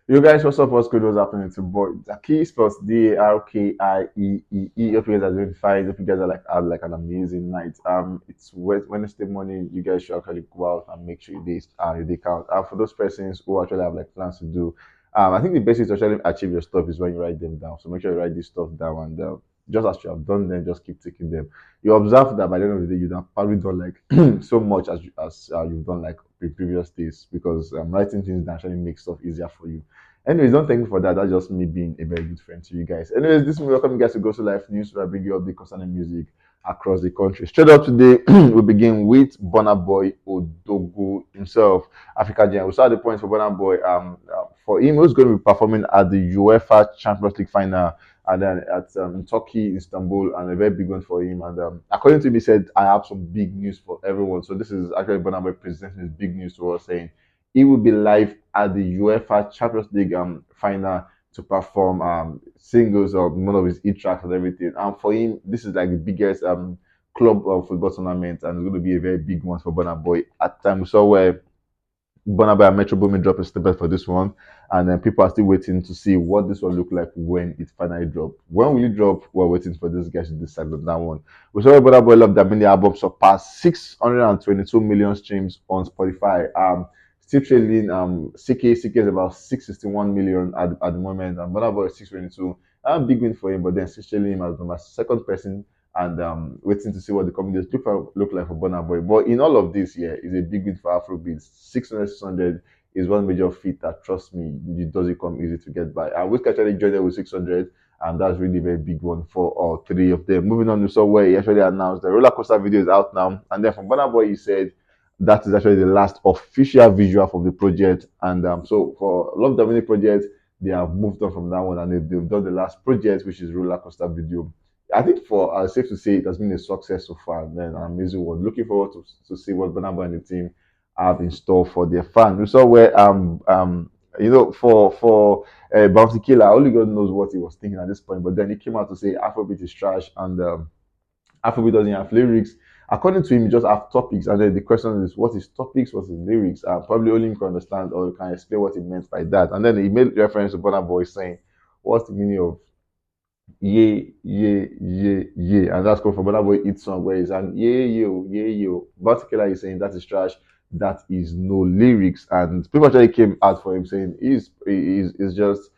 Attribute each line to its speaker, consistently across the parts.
Speaker 1: You guys, what's up? What's good? What's happening? It's your boy Zaki spells Darkiee. Hope you guys are doing fine. Hope you guys are like had like an amazing night. It's Wednesday morning. You guys should actually go out and make sure your day count. For those persons who actually have like plans to do, I think the best way to actually achieve your stuff is when you write them down. So make sure you write this stuff down and just as you have done them, just keep taking them. You observe that by the end of the day, you have probably done like so much as you've done like the previous days because writing things down actually makes stuff easier for you. Anyways, don't thank me for that. That's just me being a very good friend to you guys. Anyways, this is me welcome you guys to Go to Life News where I bring you up the concerning music across the country. Straight up today, we begin with Burna Boy Odogo himself, Africa Giant. We saw the points for Burna Boy. For him, who's going to be performing at the UEFA Champions League final and then at Turkey, Istanbul, and a very big one for him. And according to him, he said, I have some big news for everyone. So this is actually Burna Boy presenting his big news to us, saying he will be live at the UEFA Champions League final to perform singles of one of his hit tracks and everything. And for him, this is like the biggest club football tournament, and it's going to be a very big one for Burna Boy. At times, we saw where Burna Boy and Metro Boomin drop a snippet for this one, and then people are still waiting to see what this will look like when it finally drop. When will it drop? We're waiting for this guys to decide on that one. We saw Burna Boy Love That Mini album surpassed 622 million streams on Spotify. Still trailing CK is about 661 million at the moment, and Burna Boy is 622. Big win for him, but then still trailing him as number second person and waiting to see what the comedy look like for Burna Boy. But in all of this, yeah, is a big win for Afrobeats. 600 is one major feat that, trust me, it doesn't come easy to get by. And Wiz actually joined them with 600, and that's really a very big one for all three of them. Moving on to so where he actually announced the roller coaster video is out now, and then from Burna Boy, he said that is actually the last official visual from the project. And so for Love the Mini project, they have moved on from that one and they've done the last project, which is roller coaster video. I think for safe to say it has been a success so far and then an amazing one. Looking forward to see what Bonaba and the team have in store for their fans. We saw where for Bounty Killer, only God knows what he was thinking at this point, but then he came out to say Afrobeat is trash and Afrobeat doesn't have lyrics. According to him, he just have topics, and then the question is, what is topics, what is lyrics? Probably only him can understand or can explain what he meant by that. And then he made reference to Burna Boy saying, "What's the meaning of yeah, and that's called for Burna Boy Eat Song, where he's an yeah yo. Particularly he's saying that is trash, that is no lyrics, and people actually came out for him saying he's just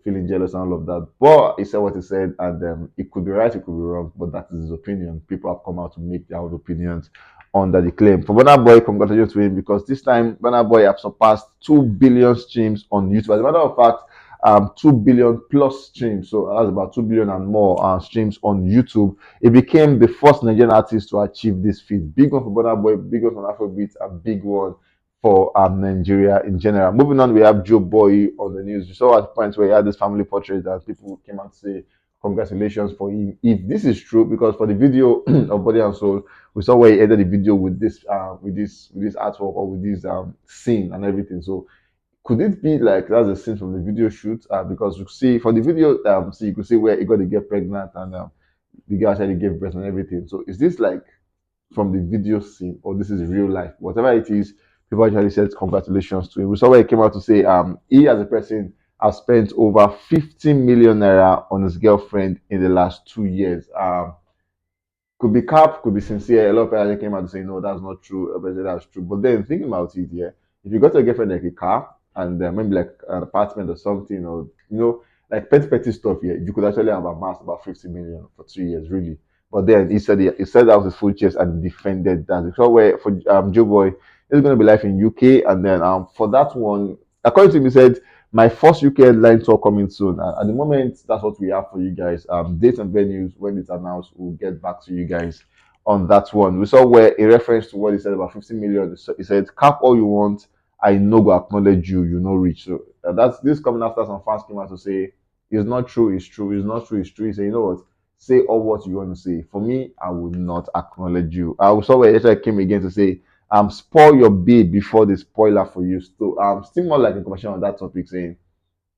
Speaker 1: feeling jealous and all of that. But he said what he said, and it could be right, it could be wrong, but that is his opinion. People have come out to make their own opinions under the claim. For Burna Boy, congratulations to him because this time Burna Boy have surpassed 2 billion streams on YouTube. As a matter of fact, 2 billion plus streams. So that's about 2 billion and more streams on YouTube. It became the first Nigerian artist to achieve this feat. Big one for Burna Boy, big one for Afrobeat, a big one for Nigeria in general. Moving on, we have Joeboy on the news. You saw at points where he had this family portrait that people came out to say congratulations for him. If this is true, because for the video of Body and Soul, we saw where he edited the video with this artwork or with this scene and everything. So could it be like that's a scene from the video shoot? Because you see for the video, see you could see where he got to get pregnant and the guy actually gave birth and everything. So is this like from the video scene or this is real life? Whatever it is, people actually said congratulations to him. We saw where he came out to say he as a person has spent over 50 million naira on his girlfriend in the last 2 years. Could be cap, could be sincere. A lot of people came out to say, no, that's not true. But that's true. But then thinking about it, yeah, if you got a girlfriend like a car and maybe like an apartment or something, or like petty stuff, yeah, you could actually have amassed about 50 million for 2 years, really. But then he said that was his full chest and defended that. So where for Joeboy, it's going to be live in UK, and then for that one, according to him, he said my first UK headline tour coming soon. At the moment, that's what we have for you guys. Dates and venues when it's announced, we'll get back to you guys on that one. We saw where a reference to what he said about 50 million. He said, "Cap all you want, I no go acknowledge you. You know, rich." So that's this coming after some fans came out to say, "It's not true. It's true. It's not true. It's true." He said, "You know what? Say all what you want to say. For me, I will not acknowledge you." I saw where he came again to say spoil your babe before the spoiler for you. So still more like a conversation on that topic saying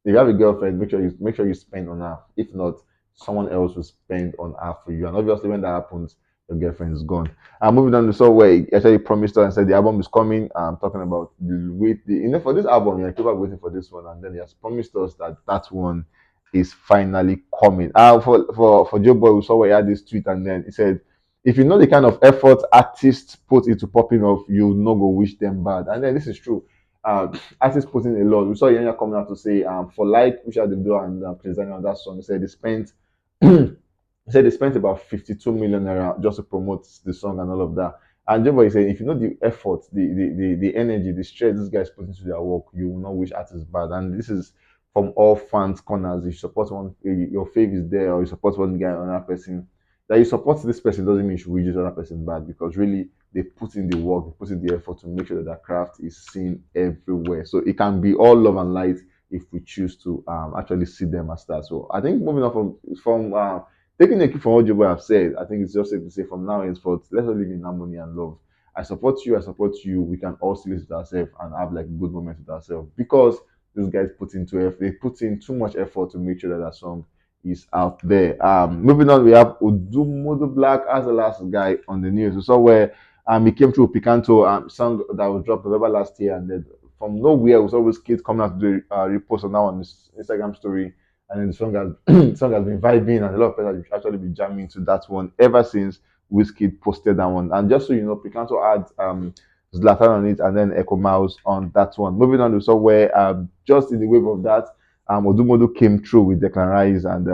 Speaker 1: if you have a girlfriend, make sure you spend on her. If not, someone else will spend on her for you. And obviously when that happens, your girlfriend is gone. Moving on to so where he actually promised her and said the album is coming. I'm talking about for this album, yeah, people are waiting for this one, and then he has promised us that that one is finally coming. For Joeboy, we saw where he had this tweet, and then he said, "If you know the kind of effort artists put into popping off, you no go wish them bad." And then this is true. Artists put in a lot. We saw Yenya coming out to say, for like which are the do and Chris Daniel on that song, he said they spent he said they spent about 52 million naira just to promote the song and all of that. And Joeboy is saying, if you know the effort, the energy, the stress these guys put into their work, you will not wish artists bad. And this is from all fans' corners. If you support one, your faith is there, or you support one guy or another person, that you support this person doesn't mean you should wish this other person bad, because really they put in the work, they put in the effort to make sure that their craft is seen everywhere. So it can be all love and light if we choose to actually see them as that. So I think moving on from taking a cue from what Joe have said, I think it's just safe to say from now henceforth, let's all live in harmony and love. I support you, I support you. We can all still live with ourselves and have like good moments with ourselves, because those guys put into effort, they put in too much effort to make sure that that song is out there. Moving on, we have Odumodublvck as the last guy on the news. We saw where he came through Picanto song that was dropped November last year, and then from nowhere we saw this kid coming out to do repost on that on his Instagram story, and then the song has the song has been vibing, and a lot of people have actually been jamming to that one ever since Wizkid posted that one. And just so you know, Picanto had Zlatan on it, and then Echo Mouse on that one. Moving on to somewhere just in the wave of that, Odumodu came through with Declan Rice, and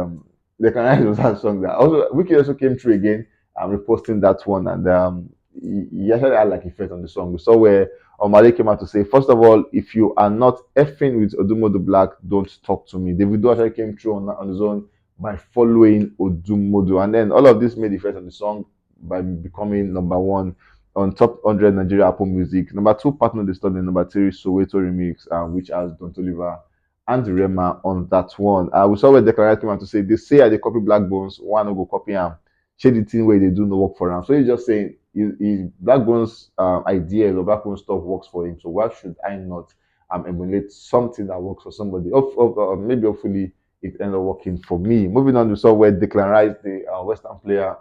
Speaker 1: Declan Rice was that song that also Wiki also came through again, reposting that one, and he actually had like effect on the song. We saw where Omale came out to say, first of all, if you are not effing with Odumodublvck, don't talk to me. Davido actually came through on his own by following Odumodu, and then all of this made effect on the song by becoming number one on top 100 Nigeria Apple Music. Number two, Partner the Study. Number three, Soweto Remix, which has Don Toliver and Rema on that one. We saw where Declaration came out to say, they say I they copy Black Bones, one no go copy him. Share the thing where they do no work for him. So he's just saying, Black Bones ideas or Black Bones stuff works for him. So why should I not emulate something that works for somebody? Maybe hopefully it ended up working for me. Moving on, we saw where Declan Rice, the Western player,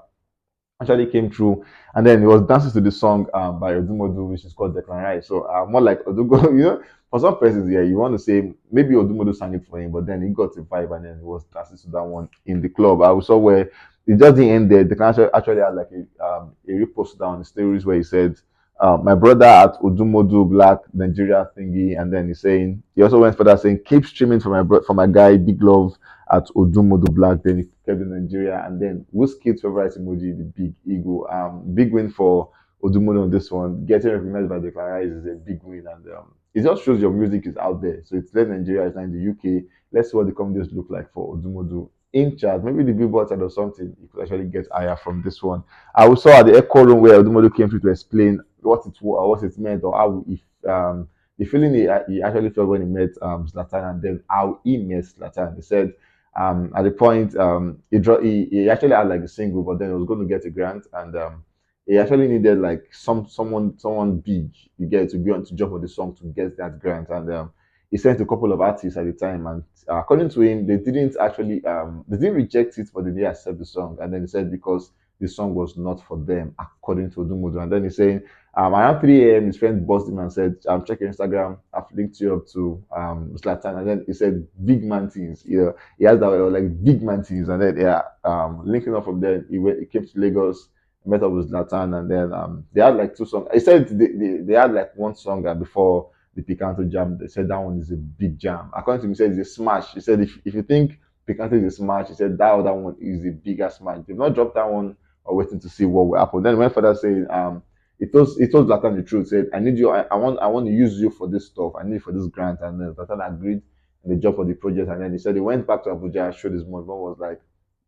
Speaker 1: actually came through, and then he was dancing to the song by Odumodu, which is called Declan Rice. So more like Odugo, for some persons, yeah, you want to say maybe Odumodu sang it for him, but then he got a vibe and then he was dancing to that one in the club. I saw where it just didn't end there. Declan actually had like a repost down the stories where he said, my brother at Odumodublvck Nigeria thingy, and then he's saying he also went further saying keep streaming for my guy Big Love at Odumodublvck. Then he kept in Nigeria, and then Wizkid's favorite emoji, the big eagle. Big win for Odumodu on this one. Getting recognized by the Clarice is a big win, and it just shows your music is out there. So it's less Nigeria, it's not in the UK. Let's see what the comedies look like for Odumodu in chart. Maybe the Billboard chart or something. You could actually get higher from this one. I saw at the Echo Room where Odumodu came through to explain what it was, or what it meant, or how if the feeling he actually felt when he met Zlatan, and then how he met Zlatan. He said at the point he actually had like a single, but then he was going to get a grant, and he actually needed like someone big, you get, to be on to jump on the song to get that grant, and he sent a couple of artists at the time, and according to him, they didn't reject it, but they didn't accept the song, and then he said because the song was not for them, according to Odumodu. And then he's saying, around 3 a.m., his friend buzzed him and said, check your Instagram. I've linked you up to Zlatan. And then he said, big man things. Yeah, he has that like big man things. And then, yeah, linking up from there, he came to Lagos, met up with Zlatan. And then they had like two songs. He said they had like one song before the Picanto jam. They said that one is a big jam. According to him, he said it's a smash. He said, if you think Picanto is a smash, he said that other one is a bigger smash. They've not dropped that one, or waiting to see what will happen. Then he went further saying, it told Zlatan the truth. Said, I need you. I want to use you for this stuff. I need you for this grant. And then Zlatan agreed, and they jumped for the project. And then he said he went back to Abuja, showed his mom. Mom was like,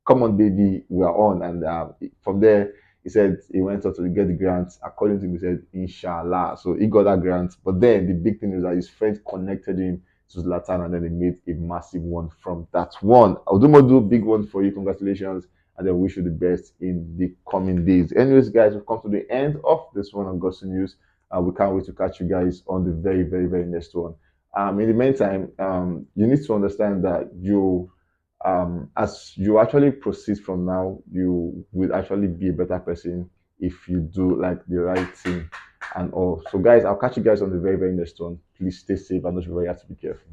Speaker 1: "Come on, baby, we are on." And from there, he said he went on to get the grant. According to him, he said, "Inshallah." So he got that grant. But then the big thing is that his friend connected him to Zlatan, and then they made a massive one from that one. Odumodu, big one for you. Congratulations, and then wish you the best in the coming days. Anyways, guys, we've come to the end of this one on Gossip News. We can't wait to catch you guys on the very, very, very next one. In the meantime, you need to understand that As you actually proceed from now, you will actually be a better person if you do like the right thing and all. So guys, I'll catch you guys on the very, very next one. Please stay safe and don't forget to be careful.